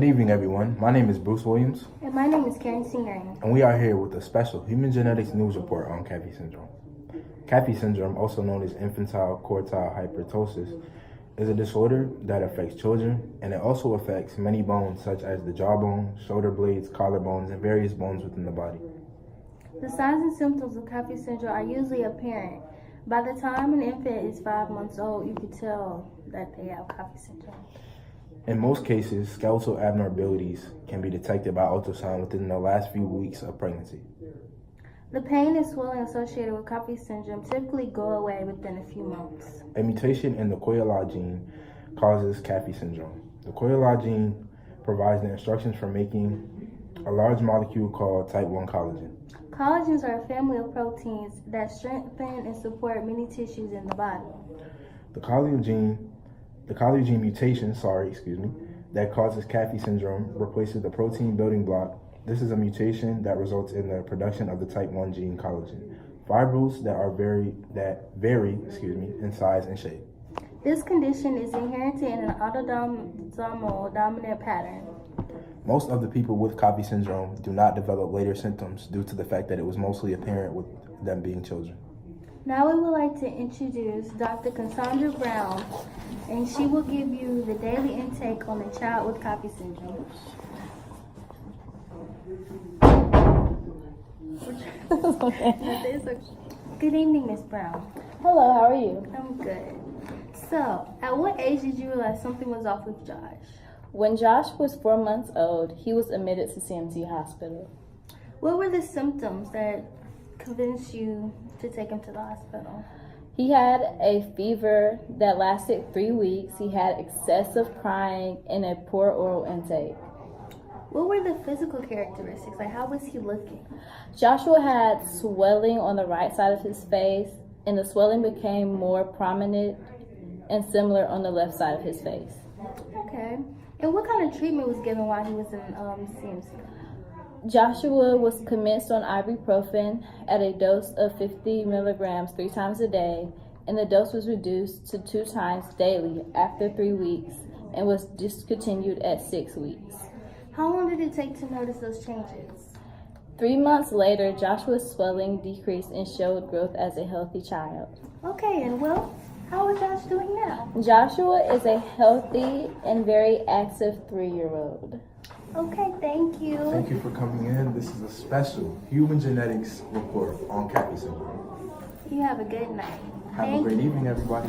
Good evening, everyone. My name is Bruce Williams. And my name is Karrington. And we are here with a special human genetics news report on Kemmis syndrome. Kemmis syndrome, also known as infantile cortical hypertosis, is a disorder that affects children, and it also affects many bones such as the jawbone, shoulder blades, collarbones, and various bones within the body. The signs and symptoms of Kemmis syndrome are usually apparent. By the time an infant is 5 months old, you can tell that they have Kemmis syndrome. In most cases, skeletal abnormalities can be detected by ultrasound within the last few weeks of pregnancy. The pain and swelling associated with Kemmis syndrome typically go away within a few months. A mutation in the CoA gene causes Kemmis syndrome. The CoA gene provides the instructions for making a large molecule called type 1 collagen. Collagens are a family of proteins that strengthen and support many tissues in the body. The collagen mutation, that causes Kemmis syndrome replaces the protein building block. This is a mutation that results in the production of the type 1 gene collagen, fibrils that vary in size and shape. This condition is inherited in an autosomal dominant pattern. Most of the people with Kemmis syndrome do not develop later symptoms due to the fact that it was mostly apparent with them being children. Now we would like to introduce Dr. Cassandra Brown, and she will give you the daily intake on a child with Kemmis syndrome. Okay. Good evening, Miss Brown. Hello, how are you? I'm good. So, at what age did you realize something was off with Josh? When Josh was 4 months old, he was admitted to CMT Hospital. What were the symptoms that convinced you to take him to the hospital? He had a fever that lasted 3 weeks. He had excessive crying and a poor oral intake. What were the physical characteristics? Like, how was he looking? Joshua had swelling on the right side of his face, and the swelling became more prominent and similar on the left side of his face. Okay. And what kind of treatment was given while he was in CMC? Joshua was commenced on ibuprofen at a dose of 50 milligrams 3 times a day, and the dose was reduced to 2 times daily after 3 weeks and was discontinued at 6 weeks. How long did it take to notice those changes? 3 months later, Joshua's swelling decreased and showed growth as a healthy child. Okay, and well, how is Josh doing now? Joshua is a healthy and very active 3-year-old. Okay, thank you. Thank you for coming in. This is a special human genetics report on Kemmis syndrome. You have a good night. Have a great evening, everybody.